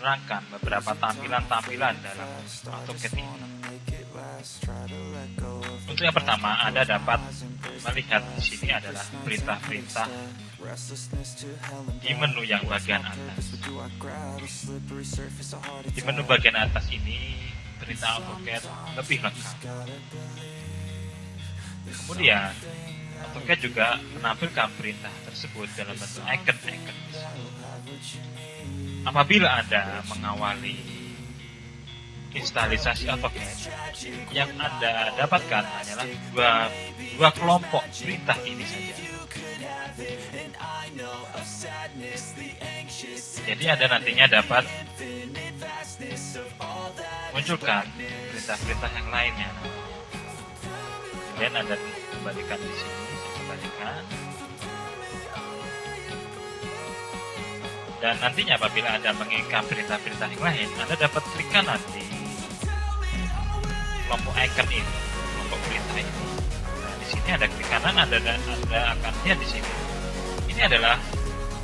menerangkan beberapa tampilan-tampilan dalam AutoCAD ini. Untuk yang pertama, Anda dapat melihat di sini adalah perintah-perintah di menu yang bagian atas. Di menu bagian atas ini perintah AutoCAD lebih lengkap. Kemudian AutoCAD juga menampilkan perintah tersebut dalam bentuk icon-icon. Apabila Anda mengawali instalisasi AutoCAD, yang Anda dapatkan hanyalah dua kelompok perintah ini saja. Jadi Anda nantinya dapat munculkan perintah-perintah yang lainnya. Kemudian Anda kembalikan di sini, saya kembalikan. Dan nantinya apabila Anda menginginkan perintah-perintah yang lain, Anda dapat klik kanan di kelompok icon ini, kelompok perintah ini. Nah, di sini ada klik kanan, Anda akan lihat di sini. Ini adalah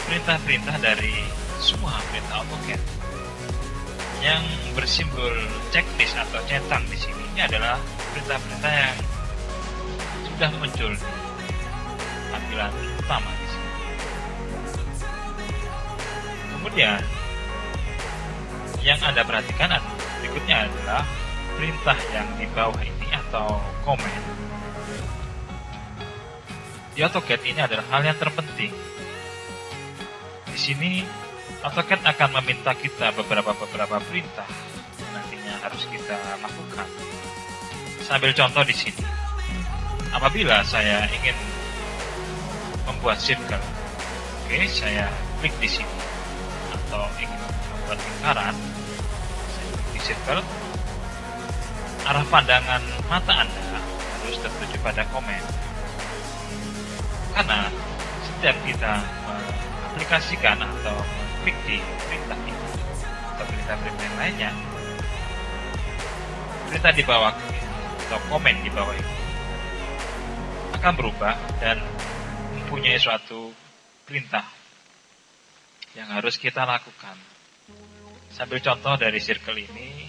perintah-perintah dari semua perintah AutoCAD yang bersimbol checklist atau centang di sini. Ini adalah perintah-perintah yang sudah muncul di tampilan utama di sini. Kemudian yang Anda perhatikan berikutnya adalah perintah yang di bawah ini atau komen. Di AutoCAD ini adalah hal yang terpenting. Di sini AutoCAD akan meminta kita beberapa perintah yang nantinya harus kita lakukan. Sambil contoh di sini. Apabila saya ingin membuat circle, oke, saya klik di sini. Atau ingin membuat lingkaran, saya klik di circle. Arah pandangan mata Anda harus tertuju pada komen. Karena setiap kita mengaplikasikan atau klik di perintah ini atau perintah-perintah yang lainnya, perintah di bawah atau komen di bawah ini akan berubah dan mempunyai suatu perintah yang harus kita lakukan. Sambil contoh dari circle ini,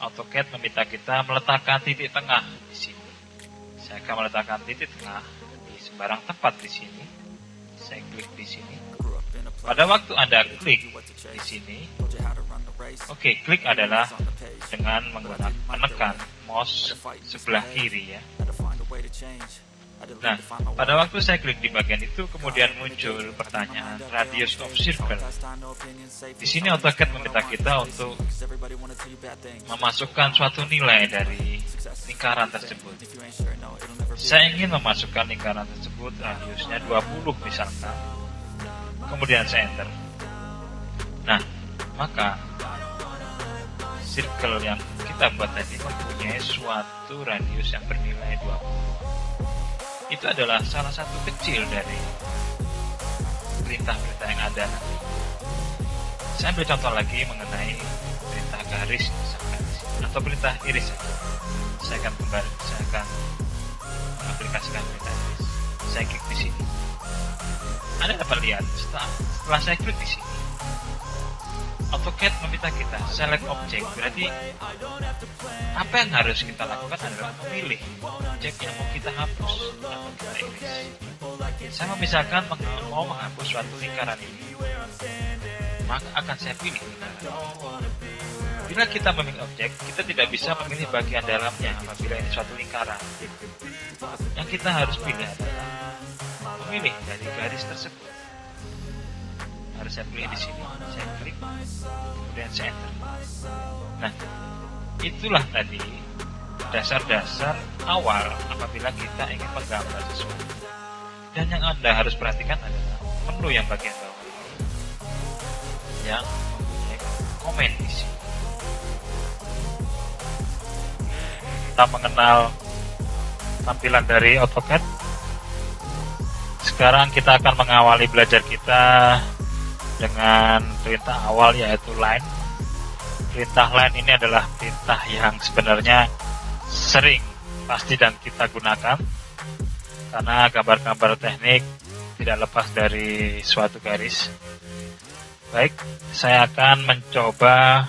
AutoCAD meminta kita meletakkan titik tengah di sini. Saya akan meletakkan titik tengah di sembarang tempat di sini. Saya klik di sini. Pada waktu Anda klik di sini, oke, klik adalah dengan menggunakan menekan mouse sebelah kiri ya. Nah, pada waktu saya klik di bagian itu, kemudian muncul pertanyaan radius of circle. Di sini AutoCAD meminta kita untuk memasukkan suatu nilai dari lingkaran tersebut. Saya ingin memasukkan lingkaran tersebut radiusnya 20 misalkan. Kemudian saya enter. Nah, maka circle yang kita buat tadi mempunyai suatu radius yang bernilai 20. Itu adalah salah satu kecil dari perintah-perintah yang ada nanti. Saya ambil contoh lagi mengenai perintah garis misalkan, atau perintah iris. Saya akan mengaplikasikan perintah iris. Saya klik di sini. Anda dapat lihat setelah saya klik di sini, AutoCAD meminta kita select object. Berarti apa yang harus kita lakukan adalah memilih objek yang mau kita hapus atau kita iris. Saya misalkan mau menghapus suatu lingkaran ini, maka akan saya pilih lingkaran. Bila kita memilih objek, kita tidak bisa memilih bagian dalamnya apabila ini suatu lingkaran. Yang kita harus pilih adalah memilih dari garis tersebut. Harus saya pilih di sini, saya klik, kemudian saya enter. Nah, itulah tadi dasar-dasar awal apabila kita ingin menggambar sesuatu. Dan yang Anda harus perhatikan adalah menu yang bagian bawah ini, yang mempunyai komen di sini. Kita mengenal tampilan dari AutoCAD. Sekarang kita akan mengawali belajar kita dengan perintah awal, yaitu line. Perintah line ini adalah perintah yang sebenarnya sering pasti dan kita gunakan karena gambar-gambar teknik tidak lepas dari suatu garis. Baik, saya akan mencoba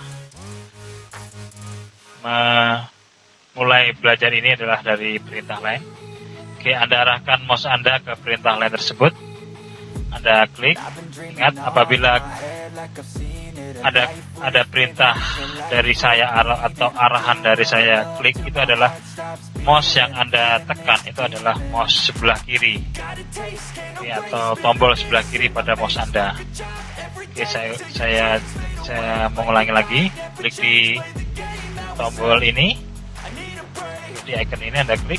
mulai belajar ini adalah dari perintah line. Oke, Anda arahkan mouse Anda ke perintah line tersebut. Anda klik. Ingat, apabila ada perintah dari saya atau arahan dari saya klik, itu adalah mouse yang Anda tekan, itu adalah mouse sebelah kiri, atau tombol sebelah kiri pada mouse Anda. Oke, saya mengulangi lagi. Klik di tombol ini, di icon ini Anda klik.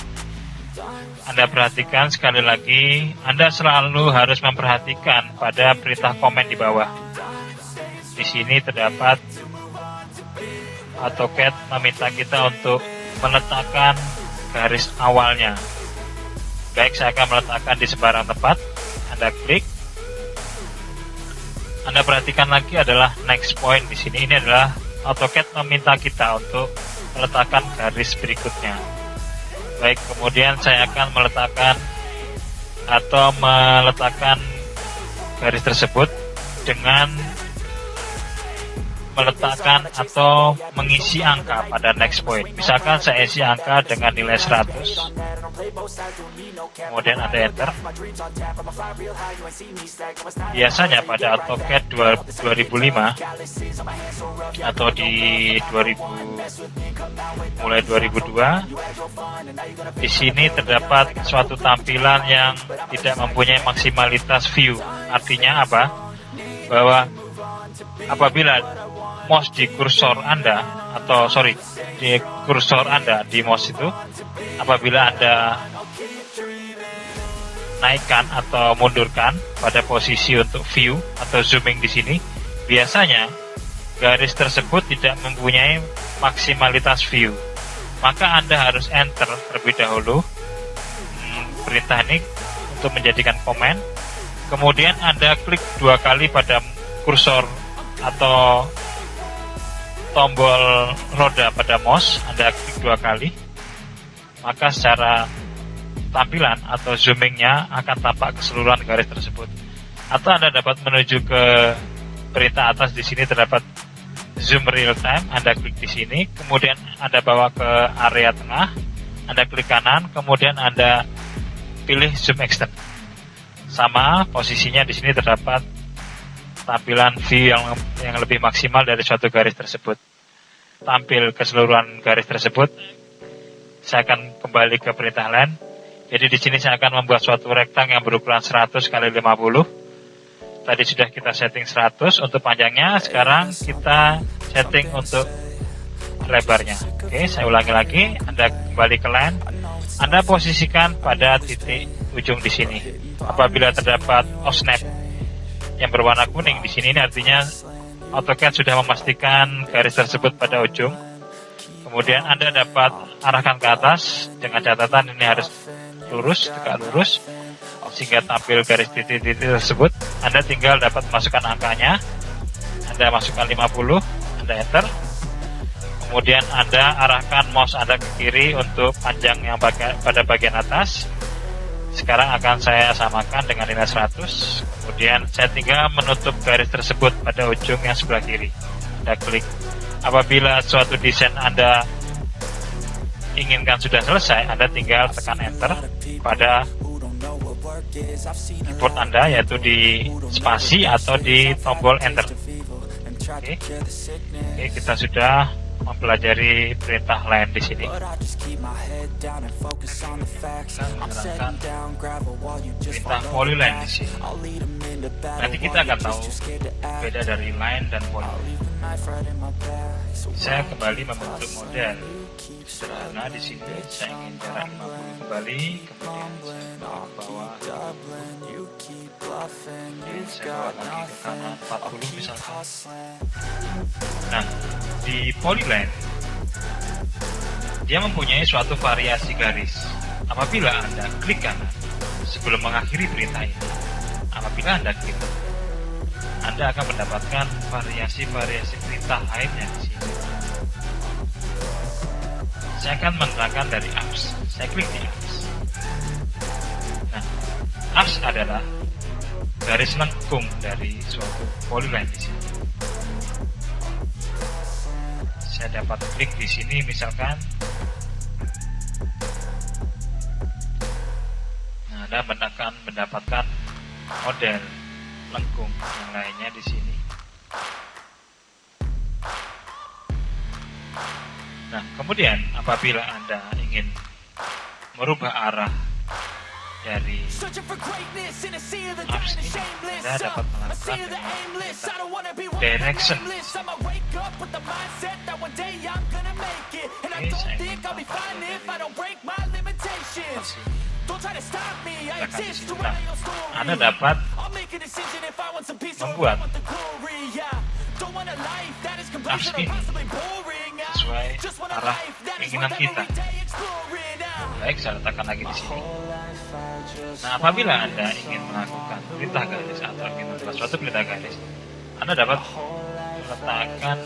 Anda perhatikan sekali lagi, Anda selalu harus memperhatikan pada perintah komen di bawah. Di sini terdapat AutoCAD meminta kita untuk meletakkan garis awalnya. Baik, saya akan meletakkan di sembarang tempat. Anda klik. Anda perhatikan lagi adalah next point di sini. Ini adalah AutoCAD meminta kita untuk meletakkan garis berikutnya. Baik, kemudian saya akan meletakkan garis tersebut dengan meletakkan atau mengisi angka pada next point. Misalkan saya isi angka dengan nilai 100, kemudian Anda enter. Biasanya pada AutoCAD 2005 atau di mulai 2002, di sini terdapat suatu tampilan yang tidak mempunyai maksimalitas view. Artinya apa? Bahwa apabila mouse di kursor Anda di mouse itu, apabila Anda naikkan atau mundurkan pada posisi untuk view atau zooming di sini, biasanya garis tersebut tidak mempunyai maksimalitas view. Maka Anda harus enter terlebih dahulu perintah ini untuk menjadikan komen. Kemudian Anda klik 2 kali pada kursor atau tombol roda pada mouse. Anda klik 2 kali, maka secara tampilan atau zoomingnya akan tampak keseluruhan garis tersebut. Atau Anda dapat menuju ke perintah atas. Di sini terdapat zoom real time. Anda klik di sini, kemudian Anda bawa ke area tengah. Anda klik kanan, kemudian Anda pilih zoom extend. Sama posisinya di sini terdapat tampilan view yang lebih maksimal dari suatu garis tersebut. Tampil keseluruhan garis tersebut. Saya akan kembali ke perintah line. Jadi di sini saya akan membuat suatu rektang yang berukuran 100 x 50. Tadi sudah kita setting 100 untuk panjangnya. Sekarang kita setting untuk lebarnya. Oke, saya ulangi lagi. Anda kembali ke line. Anda posisikan pada titik ujung di sini. Apabila terdapat off snap yang berwarna kuning di sini, ini artinya AutoCAD sudah memastikan garis tersebut pada ujung. Kemudian Anda dapat arahkan ke atas dengan catatan ini harus lurus, tegak lurus, sehingga tampil garis titik-titik tersebut. Anda tinggal dapat masukkan angkanya. Anda masukkan 50, Anda enter. Kemudian Anda arahkan mouse Anda ke kiri untuk panjang yang pada bagian atas. Sekarang akan saya samakan dengan nilai 100. Kemudian saya tinggal menutup garis tersebut pada ujung yang sebelah kiri. Anda klik. Apabila suatu desain Anda inginkan sudah selesai, Anda tinggal tekan enter pada keyboard Anda, yaitu di spasi atau di tombol enter. Oke, kita sudah mempelajari perintah line di sini. Perintah polyline di sini. Nanti kita akan tahu beda dari line dan polyline. Saya kembali membentuk model sederhana di sini. Saya ingin jarak 50 kembali, kemudian saya bawa ke bawah. Saya bawa lagi ke kanan 40 misalkan. Nah, di polyline dia mempunyai suatu variasi garis. Apabila Anda klik kanan sebelum mengakhiri perintah ini, apabila Anda klik, Anda akan mendapatkan variasi-variasi perintah lainnya di sini. Saya akan menerangkan dari apps. Saya klik di apps. Nah, apps adalah garis lengkung dari suatu polyline di sini. Saya dapat klik di sini misalkan. Nah, Anda akan mendapatkan model lengkung yang lainnya di sini. Nah, kemudian apabila Anda ingin merubah arah dari apps ini, Anda dapat melakukan direction. Oke, saya ingin nah, Anda dapat membuat apps ini sesuai arah keinginan kita. Baik, saya letakkan lagi di sini. Nah, apabila Anda ingin melakukan perintah garis atau ingin membuat suatu perintah garis, Anda dapat meletakkan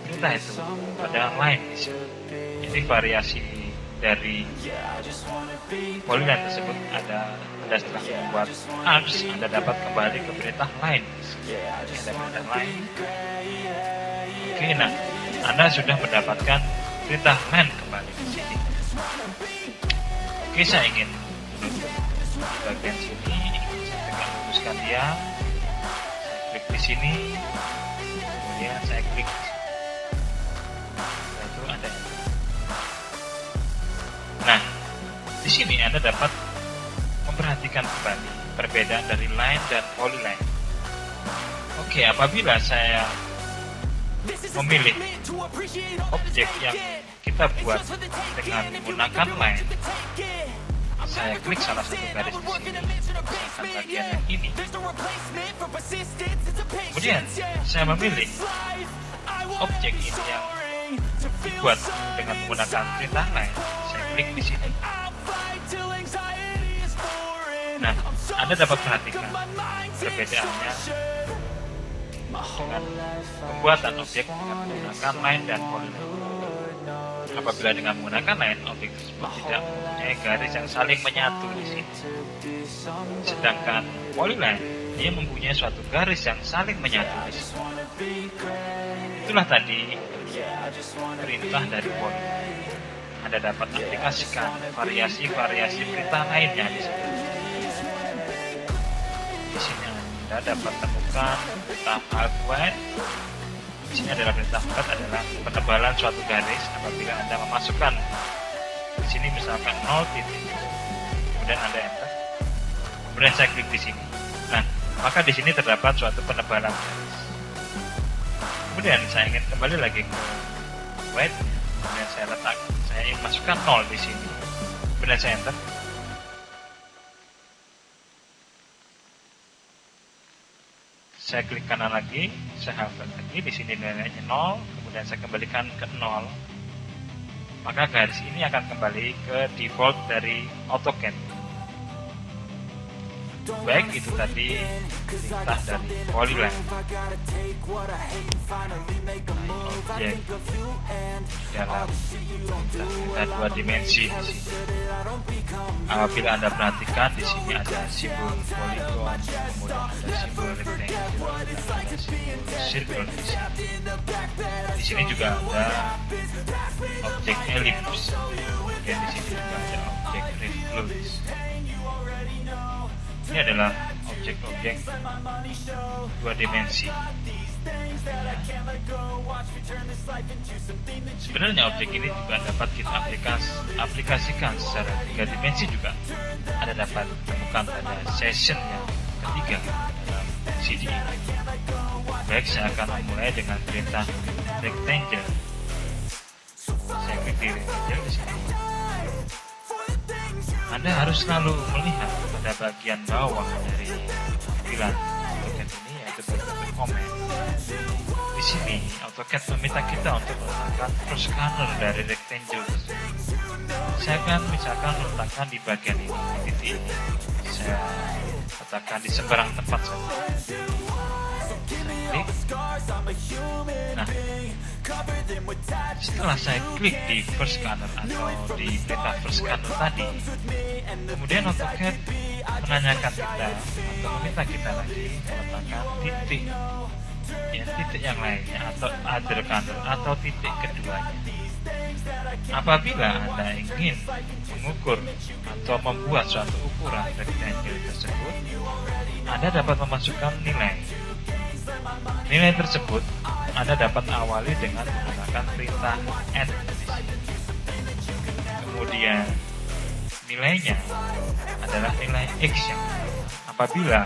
perintah itu pada yang lain di sini. Jadi variasi dari polyline tersebut ada setelah membuat apps, Anda dapat kembali ke perintah lain. Ada perintah lain. Oke, nah, Anda sudah mendapatkan perintah main kembali di sini. Oke, saya ingin menutup bagian sini, saya tekan hapuskan dia. Saya klik di sini, kemudian saya klik. Setelah itu ada. Nah, di sini Anda dapat memperhatikan kembali perbedaan dari line dan polyline. Oke, apabila saya memilih objek yang kita buat dengan menggunakan line, saya klik salah satu garis di sini, misalkan bagian yang ini. Kemudian saya memilih objek ini yang dibuat dengan menggunakan perintah line, saya klik di sini. Nah, Anda dapat perhatikan perbedaannya dengan pembuatan objek dengan menggunakan line dan polyline. Apabila dengan menggunakan line, objek tersebut tidak mempunyai garis yang saling menyatu di sini. Sedangkan polyline, dia mempunyai suatu garis yang saling menyatu di sini. Itulah tadi perintah dari polyline. Anda dapat aplikasikan variasi-variasi perintah lainnya di sini. Di sini Anda dapat temukan perintah alt-white. Di sini adalah perintah alt adalah penebalan suatu garis. Apabila Anda memasukkan di sini misalkan 0 titik, kemudian Anda enter, kemudian saya klik di sini. Nah, maka di sini terdapat suatu penebalan garis. Kemudian saya ingin kembali lagi ke white, kemudian saya ingin masukkan 0 di sini, kemudian saya enter. Saya klik kanan lagi, saya hapus lagi, di sini nilainya 0, kemudian saya kembalikan ke 0. Maka garis ini akan kembali ke default dari AutoCAD. Baik, itu tadi perintah dari polyline. Objek dalam perintah 2 dimensi di sini. Apabila Anda perhatikan di sini ada simbol polygon, kemudian ada simbol rectangle, ada simbol circle di sini. Di sini juga ada objek ellipse, kemudian di sini juga ada objek reflux. Ini adalah objek-objek 2 dimensi. Sebenarnya objek ini juga dapat kita aplikasikan secara 3 dimensi juga. Anda dapat temukan pada session yang ketiga dalam CD ini. Baik, saya akan memulai dengan perintah rectangle. Saya klik di rectangle di sini. Anda harus selalu melihat pada bagian bawah dari tampilan AutoCAD ini, yaitu bagian komen. Di sini AutoCAD meminta kita untuk meletakkan cross corner dari rectangle tersebut. Saya akan misalkan meletakkan di bagian ini, di titik ini. Saya letakkan di sembarang tempat saja. Saya klik. Nah, setelah saya klik di first corner atau di perintah first corner tadi, kemudian AutoCAD menanyakan kita atau meminta kita lagi meletakkan titik, ya, titik yang lainnya atau other candle atau titik keduanya. Apabila Anda ingin mengukur atau membuat suatu ukuran rectangle tersebut, Anda dapat memasukkan nilai. Nilai tersebut Anda dapat awali dengan menggunakan perintah add. Kemudian nilainya adalah nilai X yang apabila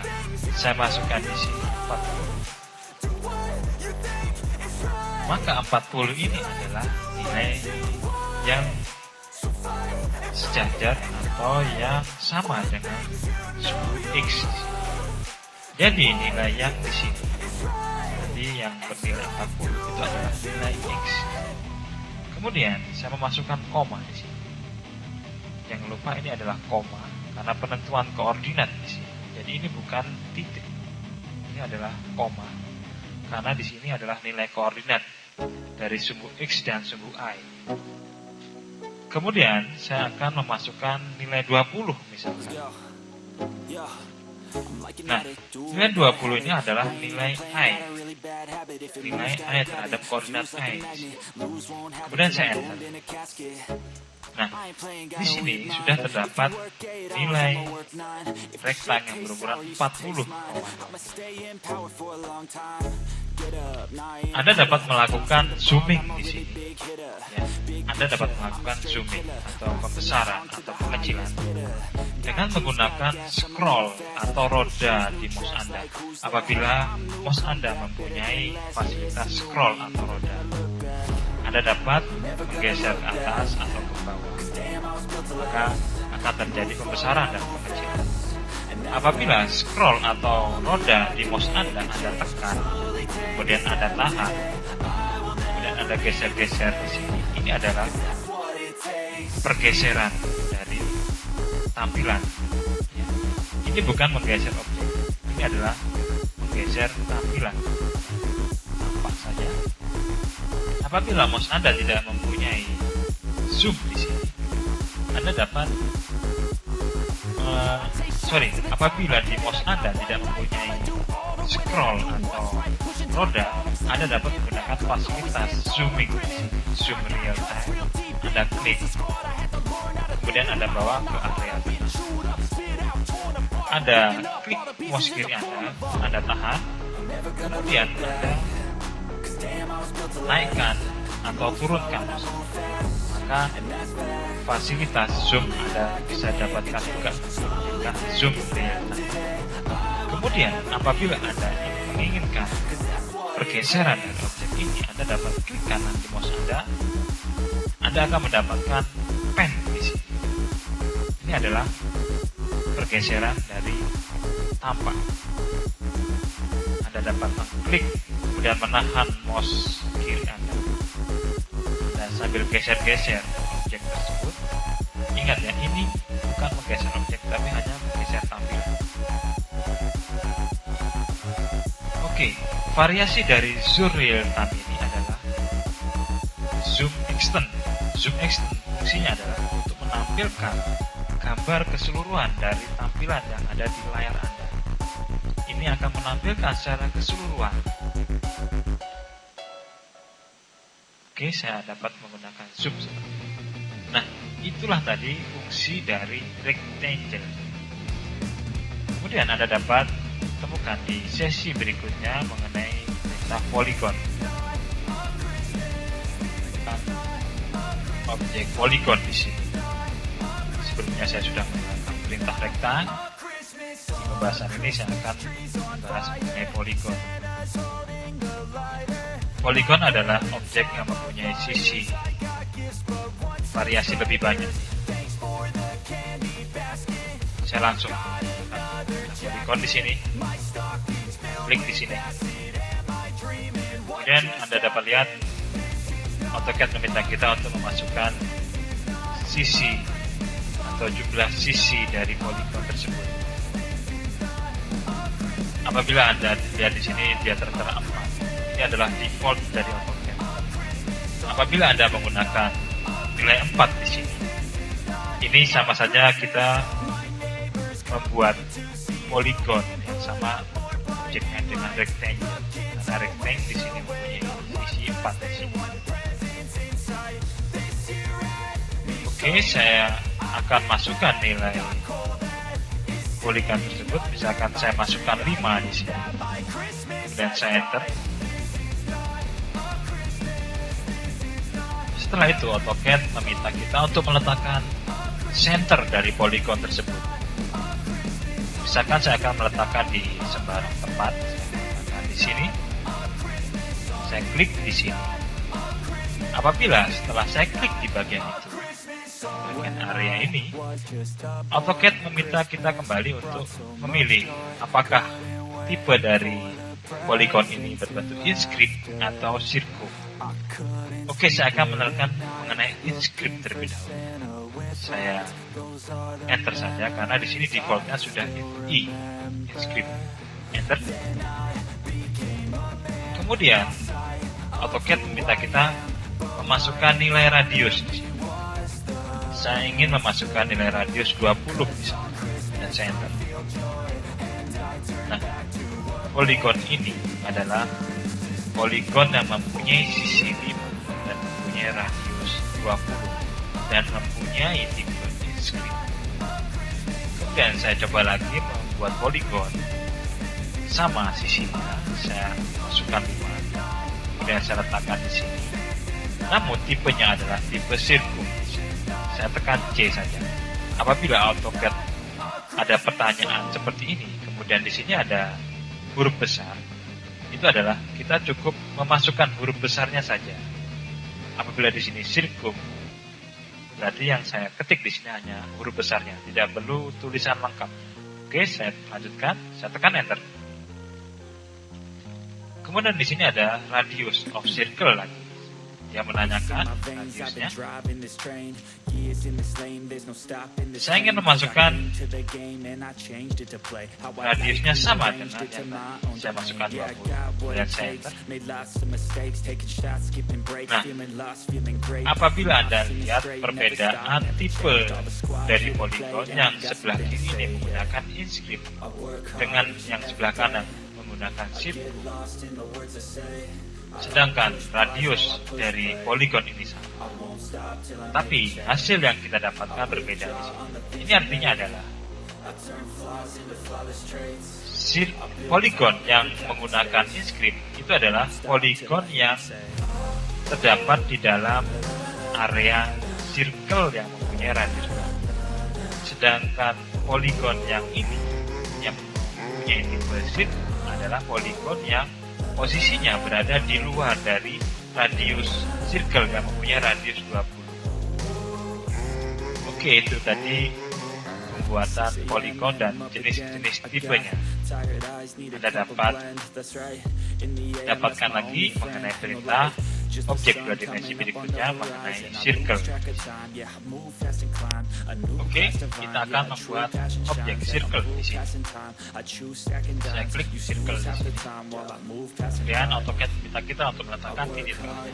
saya masukkan di sini 40, maka 40 ini adalah nilai yang sejajar atau yang sama dengan sumbu X. Jadi nilai yang di sini tadi yang bernilai 40 itu adalah nilai X. Kemudian saya memasukkan koma di sini. Jangan lupa ini adalah koma karena penentuan koordinat di sini. Jadi ini bukan titik. Ini adalah koma. Karena di sini adalah nilai koordinat dari sumbu X dan sumbu Y. Kemudian saya akan memasukkan nilai 20 misalkan. Nah, nilai 20 ini adalah nilai I. Nilai I terhadap koordinat I. Kemudian saya enter. Nah, di sini sudah terdapat nilai rektan yang berukuran 40. Anda dapat melakukan zooming di sini. Ya, Anda dapat melakukan zooming atau pembesaran atau pengecilan dengan menggunakan scroll atau roda di mouse Anda. Apabila mouse Anda mempunyai fasilitas scroll atau roda, Anda dapat menggeser ke atas atau ke bawah, maka akan terjadi pembesaran dan pengecilan. Apabila scroll atau roda di mouse Anda tekan, kemudian Anda tahan, kemudian Anda geser-geser di sini, ini adalah pergeseran dari tampilan. Ini bukan menggeser objek, ini adalah menggeser tampilan. Nampak saja. Apabila mouse Anda tidak mempunyai zoom di sini, Anda dapat apabila di mouse Anda tidak mempunyai scroll atau roda, Anda dapat menggunakan fasilitas zooming, zoom real time. Anda klik, kemudian Anda bawa ke area tengah. Anda klik mouse kiri Anda tahan, kemudian Anda naikkan atau turunkan mouse, maka fasilitas zoom Anda bisa dapatkan juga dengan zoom real time. Kemudian apabila Anda menginginkan pergeseran dari objek ini, Anda dapat klik kanan di mouse Anda akan mendapatkan pen di sini. Ini adalah pergeseran dari tampak. Anda dapat mengklik kemudian menahan mouse kiri Anda dan sambil geser-geser objek tersebut. Ingat ya, ini bukan menggeser objek tapi hanya menggeser tampilan. Oke, variasi dari zoom real time ini adalah zoom extend. Zoom extend fungsinya adalah untuk menampilkan gambar keseluruhan dari tampilan yang ada di layar Anda. Ini akan menampilkan secara keseluruhan. Oke, saya dapat menggunakan zoom seperti ini. Nah, itulah tadi fungsi dari rectangle. Kemudian Anda dapat temukan di sesi berikutnya mengenai perintah polygon. Objek polygon di sini. Sebelumnya saya sudah menggunakan perintah rektan. Di pembahasan ini saya akan membahas mengenai polygon. Polygon adalah objek yang mempunyai sisi variasi lebih banyak. Saya langsung polygon di sini, klik di sini. Kemudian Anda dapat lihat AutoCAD meminta kita untuk memasukkan sisi atau jumlah sisi dari polygon tersebut. Apabila Anda lihat di sini dia tertera 4. Ini adalah default dari AutoCAD. Apabila Anda menggunakan nilai 4 di sini, ini sama saja kita membuat poligon yang sama objeknya dengan rectangle. Karena rectangle di sini mempunyai sisi 4 di sini. Oke, saya akan masukkan nilai poligon tersebut. Misalkan saya masukkan 5 di sini. Kemudian saya enter. Setelah itu AutoCAD meminta kita untuk meletakkan center dari poligon tersebut. Misalkan saya akan meletakkan di sembarang tempat. Saya di sini. Saya klik di sini. Apabila setelah saya klik di bagian itu, bagian area ini, AutoCAD meminta kita kembali untuk memilih apakah tipe dari poligon ini berbentuk inscript atau sirkum. Oke, saya akan menerangkan mengenai inscript terlebih dahulu. Saya enter saja karena di sini defaultnya sudah I, inscript. Enter. Kemudian AutoCAD meminta kita memasukkan nilai radius di sini. Saya ingin memasukkan nilai radius 20 misalnya, dan saya enter. Nah, poligon ini adalah poligon yang mempunyai sisi 5 dan mempunyai radius 20 dan mempunyai tipe inscript. Kemudian saya coba lagi membuat poligon sama sisinya, saya masukkan 5, kemudian saya letakkan di sini. Namun tipenya adalah tipe sirkum. Saya tekan C saja. Apabila AutoCAD ada pertanyaan seperti ini, kemudian di sini ada huruf besar, itu adalah kita cukup memasukkan huruf besarnya saja. Apabila di sini sirkum, berarti yang saya ketik di sini hanya huruf besarnya, tidak perlu tulisan lengkap. Oke, saya lanjutkan, saya tekan enter. Kemudian di sini ada radius of circle lagi. Dia menanyakan radiusnya. Saya ingin memasukkan radiusnya sama dengan yang tadi. Saya masukkan 20, kemudian saya enter. Nah, apabila Anda lihat perbedaan tipe dari poligon yang sebelah kiri ini menggunakan inscript dengan yang sebelah kanan menggunakan sirkum, sedangkan radius dari poligon ini sama, tapi hasil yang kita dapatkan berbeda di sini. Ini artinya adalah poligon yang menggunakan inscript itu adalah poligon yang terdapat di dalam area circle yang mempunyai radius 20. Sedangkan poligon yang ini yang mempunyai tipe sirkum adalah poligon yang posisinya berada di luar dari radius circle yang mempunyai radius 20. Oke, itu tadi pembuatan poligon dan jenis-jenis tipenya. Anda dapatkan lagi mengenai perintah objek dua dimensi berikutnya mengenai circle. Oke, kita akan membuat objek circle di sini. Saya klik circle di sini. Kemudian AutoCAD minta kita untuk meletakkan titik tengah.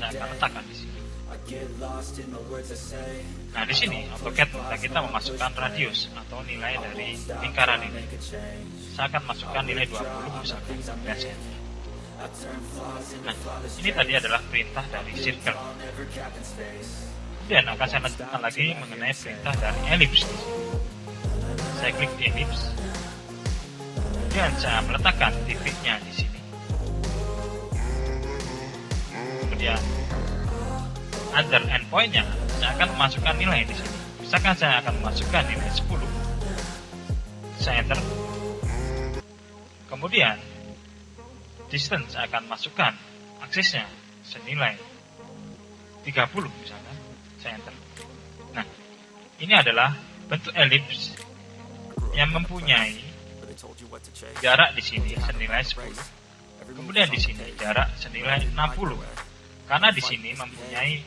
Saya akan letakkan di sini. Nah, di sini AutoCAD minta kita memasukkan radius atau nilai dari lingkaran ini. Saya akan masukkan nilai 20 misalkan. Dan saya Nah, ini tadi adalah perintah dari circle. Kemudian akan saya lanjutkan lagi mengenai perintah dari ellipse. Saya klik di ellipse. Kemudian saya meletakkan titiknya di sini. Kemudian other endpoint-nya, saya akan memasukkan nilai di sini. Misalkan saya akan memasukkan nilai 10. Saya enter. Kemudian distance saya akan masukkan aksesnya senilai 30 misalkan. Saya enter. Nah, ini adalah bentuk elips yang mempunyai jarak di sini senilai 10. Kemudian di sini jarak senilai 60. Karena di sini mempunyai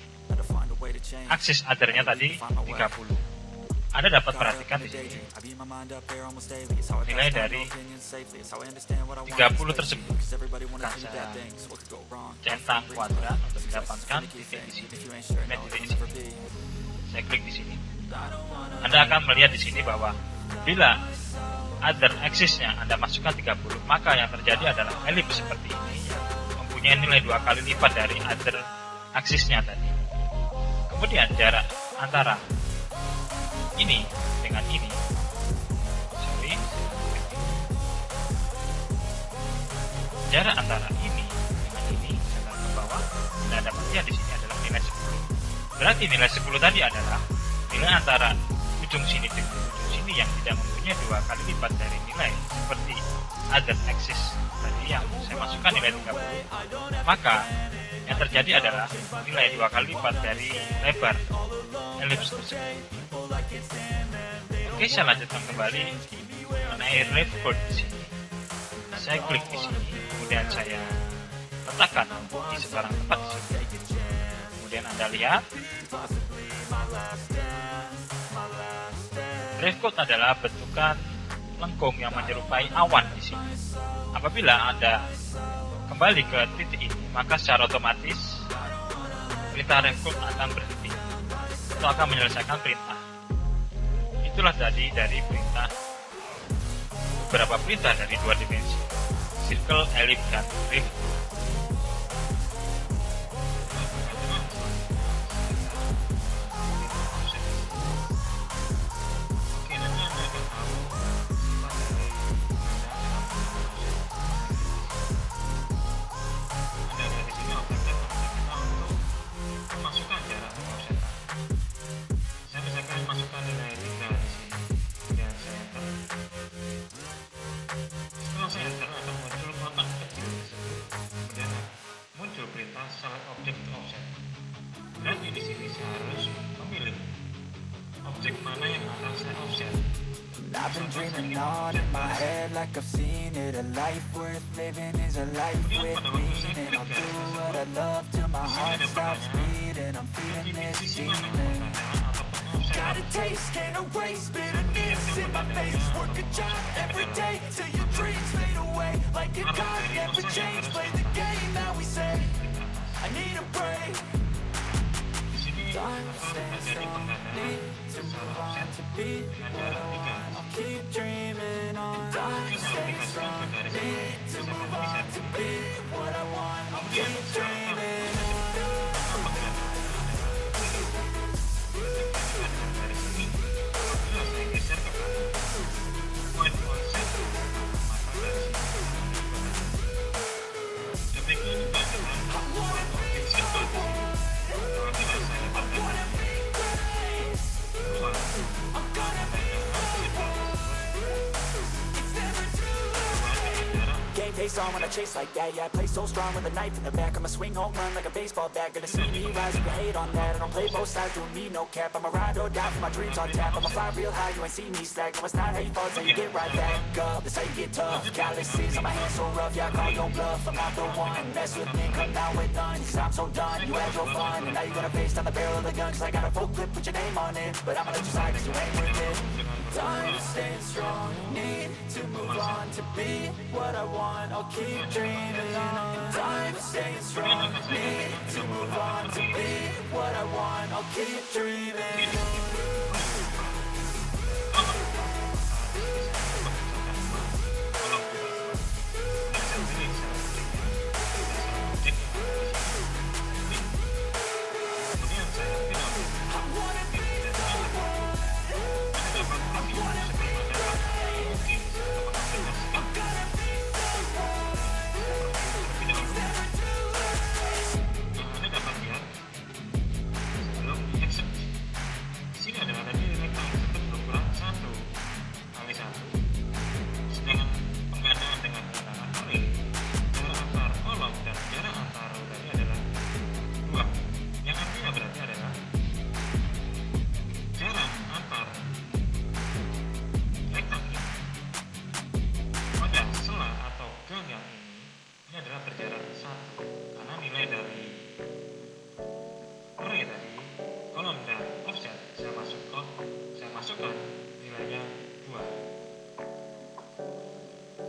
akses other-nya tadi 30. Anda dapat perhatikan di sini nilai dari 30 tersebut akan saya centang kuadrat untuk mendapatkan titik di sini. Saya klik di sini. Anda akan melihat di sini bahwa Bila other axis-nya Anda masukkan 30, maka yang terjadi adalah elips seperti ini yang mempunyai nilai 2 kali lipat dari other axis-nya tadi. Kemudian jarak antara ini dengan ini, jarak antara ini dengan ini saya ke bawah, Anda dapat lihat di sini adalah nilai 10. Berarti nilai 10 tadi adalah nilai antara ujung sini dengan ujung sini yang tidak mempunyai 2 kali lipat dari nilai seperti other axis tadi yang saya masukkan nilai 30. Maka yang terjadi adalah nilai 2 kali lipat dari lebar elips tersebut. Oke, saya lanjutkan kembali mengenai revolve di sini. Saya klik di sini, kemudian saya letakkan di sebarang tempat di sini. Kemudian Anda lihat, revolve adalah bentukan lengkung yang menyerupai awan di sini. Apabila Anda kembali ke titik ini, maka secara otomatis perintah revolve akan berhenti atau akan menyelesaikan perintah. Itulah tadi dari perintah, beberapa perintah dari 2 dimensi, circle, ellipse, dan revolve. Select object to offset. Berarti di sini saya harus memilih objek mana yang akan saya offset. I've been dreaming on in my head like I've seen it. A life worth living is a life with meaning. I'll do what I love till my heart stops beating. I'm feeling this demon. Got a taste, can't erase bitterness in my face. Work a job every day till your dreams fade away. Like a card, never change. Play the game that we say. I need a break. Time stands strong, need to move on to be what I want. I'll keep dreaming on. Time stands strong, need to move on to be what I want. I'll keep dreaming on. Face on when I chase like that, yeah, I play so strong with a knife in the back. I'ma swing home run like a baseball bat. Gonna see me rise if you hate on that. I don't play both sides, doing me no cap. I'ma ride or die for my dreams on tap. I'ma fly real high, you ain't see me slack. No, it's not how you fall, it's how you get right back up. That's how you get tough. Calluses on my hands so rough, yeah, I call your bluff. I'm not the one, mess with me, come down with none. Cause I'm so done, you had your fun. And now you got a face down the barrel of the gun. Cause I got a full clip, put your name on it. But I'ma let you slide cause you ain't with it. Time stays strong, need to move on to be what I want. I'll keep dreaming on. Time stays strong, need to move on to be what I want. I'll keep dreaming.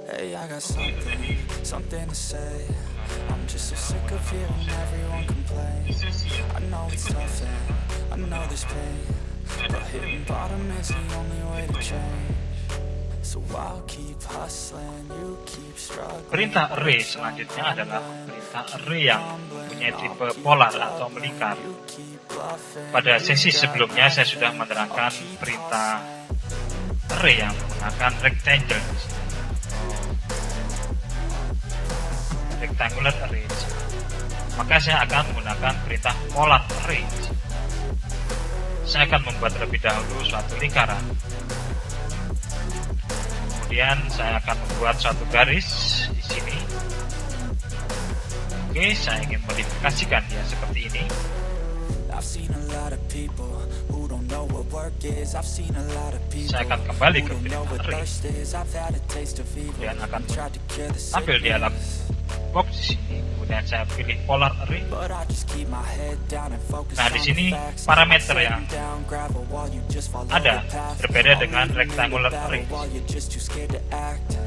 Hey, I got something to say. I'm just so sick of hearing everyone complain. I know it's tough and I know there's pain, but hitting bottom is the only way to change. Perintah array selanjutnya adalah perintah array yang punya tipe polar atau melingkar. Pada sesi sebelumnya saya sudah menerangkan perintah array yang menggunakan rectangular array. Maka saya akan menggunakan perintah polar array. Saya akan membuat terlebih dahulu suatu lingkaran. Kemudian saya akan membuat suatu garis di sini. Oke, saya ingin modifikasikan dia seperti ini. Saya akan kembali ke perintah array. Kemudian akan tampil dialog box di sini. Kemudian saya pilih polar array. Nah, di sini parameter yang ada berbeda dengan rectangular array.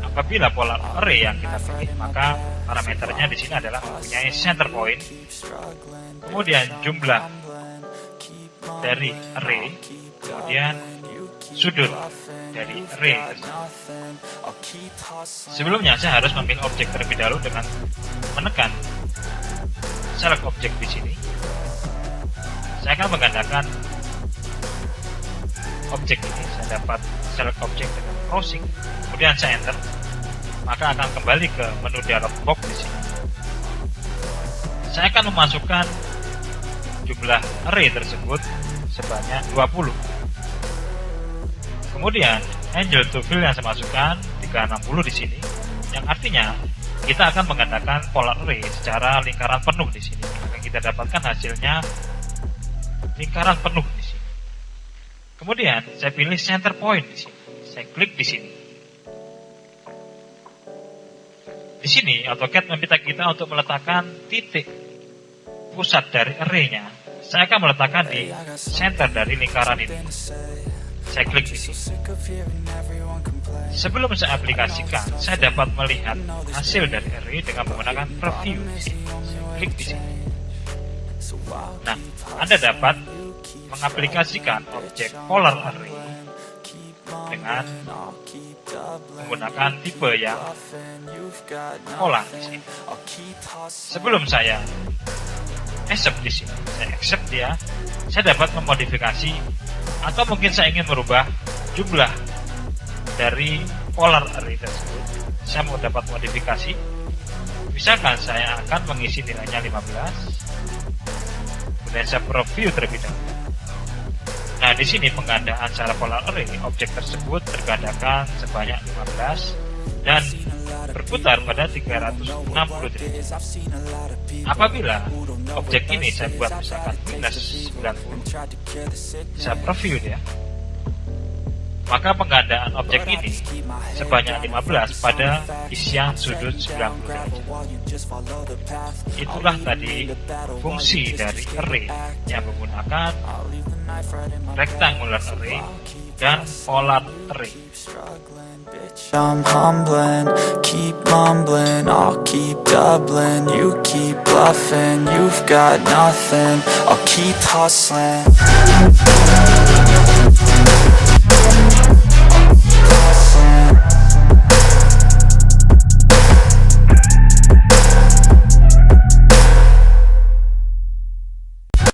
Apabila polar array yang kita pilih, maka parameternya di sini adalah mempunyai center point, kemudian jumlah dari array, kemudian sudut dari array tersebut. Sebelumnya saya harus memilih objek terlebih dahulu dengan menekan select object di sini. Saya akan menggandakan objek ini. Saya dapat select object dengan crossing, kemudian saya enter, maka akan kembali ke menu dialog box di sini. Saya akan memasukkan jumlah array tersebut sebanyak 20. Kemudian angel to fill yang saya masukkan 360 di sini, yang artinya kita akan menggandakan polar array secara lingkaran penuh di sini. Maka kita dapatkan hasilnya lingkaran penuh di sini. Kemudian saya pilih center point di sini. Saya klik di sini. Di sini AutoCAD meminta kita untuk meletakkan titik pusat dari array-nya. Saya akan meletakkan di center dari lingkaran ini. Saya klik di sini. Sebelum saya aplikasikan, saya dapat melihat hasil dari array dengan menggunakan preview di sini. Saya klik di sini. Nah, Anda dapat mengaplikasikan objek polar array dengan menggunakan tipe yang polar di sini. Sebelum saya accept di sini, saya accept dia, saya dapat memodifikasi atau mungkin saya ingin merubah jumlah dari polar array tersebut. Saya mau dapat modifikasi. Misalkan saya akan mengisi nilainya 15. Kemudian saya preview terlebih dahulu. Nah, di sini penggandaan secara polar array, objek tersebut tergandakan sebanyak 15 dan berputar pada 360 derajat. Apabila objek ini saya buat misalkan minus 90, saya preview dia, maka penggandaan objek ini sebanyak 15 pada isian sudut 90 derajat. Itulah tadi fungsi dari array yang menggunakan rectangular array dan polar array. I'm humbling, keep mumbling, I'll keep doubling, you keep bluffing, you've got nothing, I'll keep hustling.